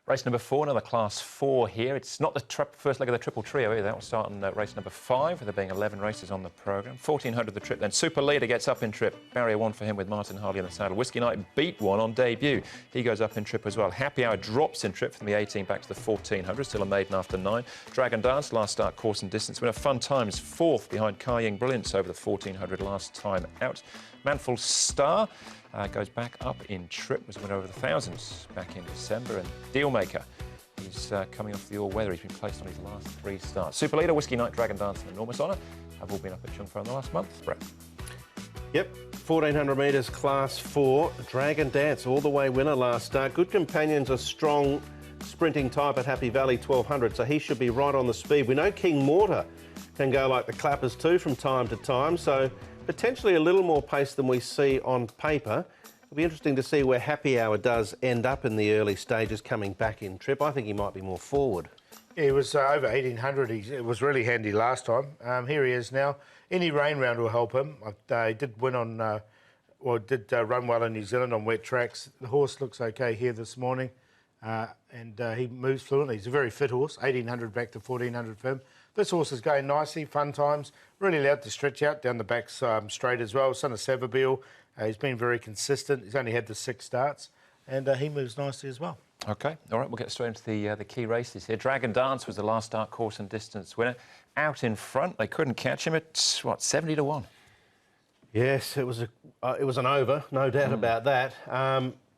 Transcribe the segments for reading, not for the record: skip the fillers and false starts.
Race number 4, another Class 4 here. It's not the first leg of the triple trio either. That will start in race number 5, with there being 11 races on the programme. 1400 the trip then. Super Leader gets up in trip. Barrier 1 for him with Martin Harley in the saddle. Whiskey Night beat 1 on debut. He goes up in trip as well. Happy Hour drops in trip from the 18 back to the 1400. Still a maiden after 9. Dragon Dance, last start course and distance winner. Fun Times, 4th behind Kaiying Brilliance over the 1400 last time out. Manful Star goes back up in trip, was a winner over the thousands back in December. And Dealmaker, he's coming off the all-weather. He's been placed on his last 3 starts. Super Leader, Whiskey Night, Dragon Dance and Enormous Honour have all been up at Chung Fo in the last month. Brett. Yep, 1400 metres Class 4. Dragon Dance, all the way winner last start. Good companions, a strong sprinting type at Happy Valley 1200, so he should be right on the speed. We know King Mortar can go like the clappers too from time to time, so potentially a little more pace than we see on paper. It'll be interesting to see where Happy Hour does end up in the early stages coming back in trip. I think he miite be more forward. Yeah, he was over 1800. It was really handy last time. Here he is now. Any rain round will help him. He did win on, run well in New Zealand on wet tracks. The horse looks okay here this morning, and he moves fluently. He's a very fit horse. 1800 back to 1400 for him. This horse is going nicely, Fun Times, really allowed to stretch out down the back straight as well. Son of Savabeel, he's been very consistent. He's only had the 6 starts, and he moves nicely as well. OK, all right, we'll get straight into the key races here. Dragon Dance was the last start course and distance winner. Out in front, they couldn't catch him at, what, 70 to 1? Yes, it was an over, no doubt about that.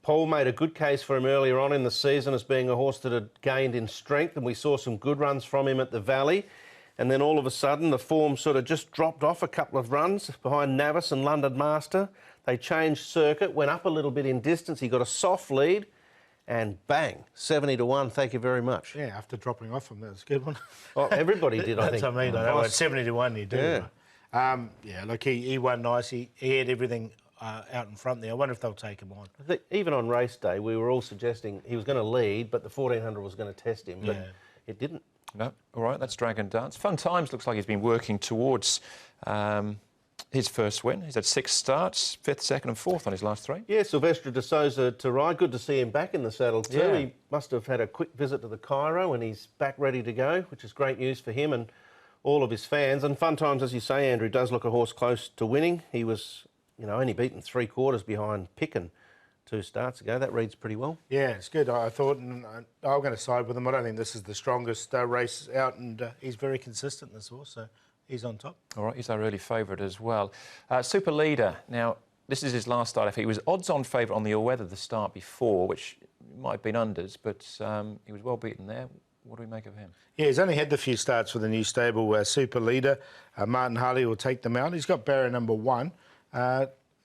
Paul made a good case for him earlier on in the season as being a horse that had gained in strength, and we saw some good runs from him at the Valley. And then all of a sudden, the form sort of just dropped off a couple of runs behind Navis and London Master. They changed circuit, went up a little bit in distance. He got a soft lead, and bang, 70 to 1. Thank you very much. Yeah, after dropping off him, that was a good one. Well, everybody did, I think. That's what I mean. At 70 to 1, you do. Yeah. Yeah, look, he won nice. He had everything out in front there. I wonder if they'll take him on. I think even on race day, we were all suggesting he was going to lead, but the 1400 was going to test him. But it didn't. No, all right, that's Dragon Dance. Fun Times looks like he's been working towards his first win. He's had 6 starts, 5th, 2nd and 4th on his last 3. Yeah, Silvestre de Souza to ride. Good to see him back in the saddle too. Yeah. He must have had a quick visit to the Cairo and he's back ready to go, which is great news for him and all of his fans. And Fun Times, as you say, Andrew, does look a horse close to winning. He was, only beaten 3/4 behind Picken 2 starts ago. That reads pretty well. Yeah, it's good. I thought, and I'm going to side with him. I don't think this is the strongest race out, and he's very consistent, this horse, so he's on top. All right, he's our early favourite as well. Super Leader, now, this is his last start. He was odds-on favourite on the all-weather the start before, which might have been unders, but he was well beaten there. What do we make of him? Yeah, he's only had the few starts with the new stable, Super Leader. Martin Harley will take them out. He's got barrier number 1.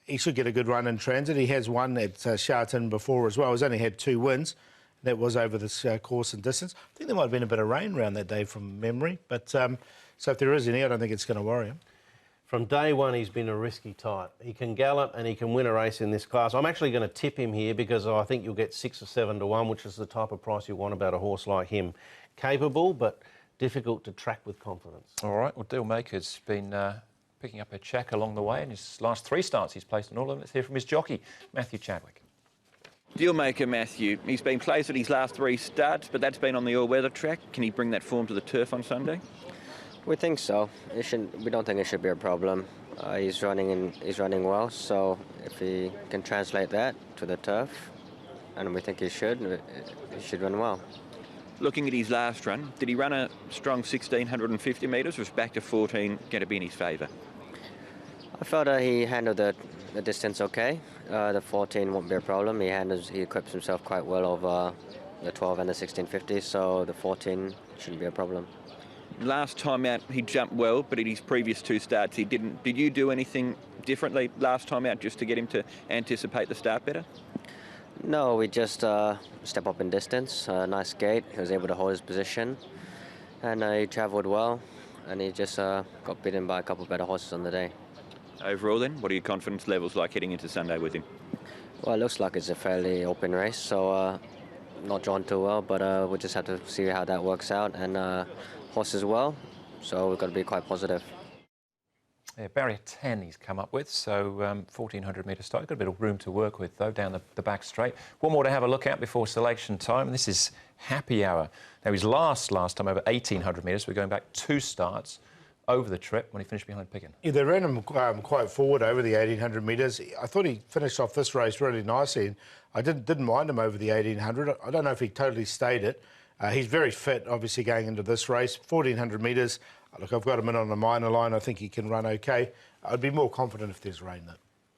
He should get a good run in transit. He has won at Sha Tin before as well. He's only had 2 wins. That was over this course and distance. I think there might have been a bit of rain around that day from memory. But so if there is any, I don't think it's going to worry him. From day one, he's been a risky type. He can gallop and he can win a race in this class. I'm actually going to tip him here because I think you'll get 6 or 7 to 1, which is the type of price you want about a horse like him. Capable, but difficult to track with confidence. All right, well, Dealmaker's been picking up a check along the way. In his last 3 starts, he's placed on all of them. Let's hear from his jockey, Matthew Chadwick. Dealmaker Matthew, he's been placed at his last 3 starts, but that's been on the all-weather track. Can he bring that form to the turf on Sunday? We think so. We don't think it should be a problem. He's running well, so if he can translate that to the turf, and we think he should run well. Looking at his last run, did he run a strong 1,650 metres? Was back to 14 going to be in his favour? I felt that he handled the distance okay. The 14 won't be a problem. He equips himself quite well over the 12 and the 1650, so the 14 shouldn't be a problem. Last time out, he jumped well, but in his previous 2 starts, he didn't. Did you do anything differently last time out just to get him to anticipate the start better? No, we just step up in distance, nice gait. He was able to hold his position, and he travelled well, and he just got beaten by a couple of better horses on the day. Overall then, what are your confidence levels like heading into Sunday with him? Well, it looks like it's a fairly open race, so not drawn too well, but we'll just have to see how that works out, and horse as well, so we've got to be quite positive. Yeah, barrier 10 he's come up with, so 1,400 metre start. Got a bit of room to work with, though, down the back straight. One more to have a look at before selection time, and this is Happy Hour. Now, he's last time over 1,800 metres. We're going back 2 starts over the trip when he finished behind Piggin. Yeah, they ran him quite forward over the 1,800 metres. I thought he finished off this race really nicely, and I didn't mind him over the 1,800. I don't know if he totally stayed it. He's very fit, obviously, going into this race. 1,400 metres. Look, I've got him in on the minor line. I think he can run okay. I'd be more confident if there's rain, though.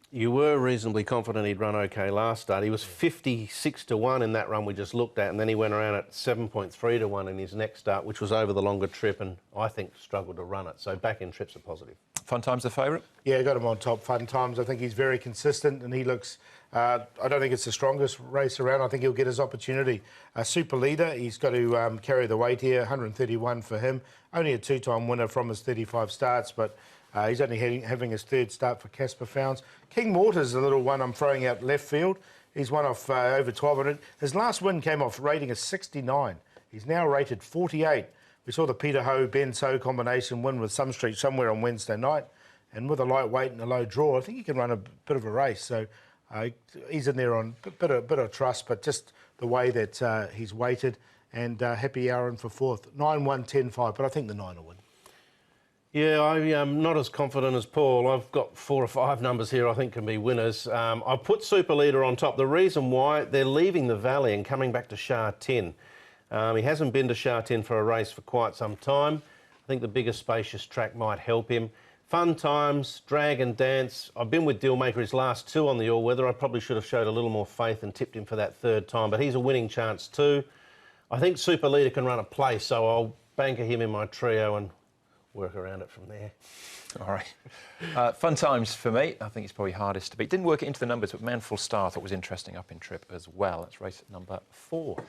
You were reasonably confident he'd run okay last start. He was 56 to 1 in that run we just looked at, and then he went around at 7.3 to 1 in his next start, which was over the longer trip, and I think struggled to run it. So back-end trips are positive. Fun Time's the favourite? Yeah, I got him on top. Fun Times. I think he's very consistent, and he looks... I don't think it's the strongest race around. I think he'll get his opportunity. Super leader, he's got to carry the weight here. 131 for him. Only a 2-time winner from his 35 starts, but he's only having his 3rd start for Casper Founds. King Mortar's the little one I'm throwing out left field. He's one off over 1,200. His last win came off rating a 69. He's now rated 48. We saw the Peter Ho, Ben So combination win with Some Street somewhere on Wednesday night. And with a light weight and a low draw, I think he can run a bit of a race. So he's in there on a bit of trust, but just the way that he's weighted. And Happy Hour in for 4th. 9-1-10-5, but I think the 9 will win. Yeah, I'm not as confident as Paul. I've got 4 or 5 numbers here I think can be winners. I put Super Leader on top. The reason why, they're leaving the Valley and coming back to Sha Tin. He hasn't been to Sha Tin for a race for quite some time. I think the bigger spacious track might help him. Fun Times, Dragon Dance. I've been with Dealmaker his last 2 on the all-weather. I probably should have showed a little more faith and tipped him for that 3rd time, but he's a winning chance too. I think Super Leader can run a place, so I'll banker him in my trio and work around it from there. All right. Fun Times for me. I think it's probably hardest to beat. Didn't work it into the numbers, but Manful Star I thought was interesting up in trip as well. That's race number 4.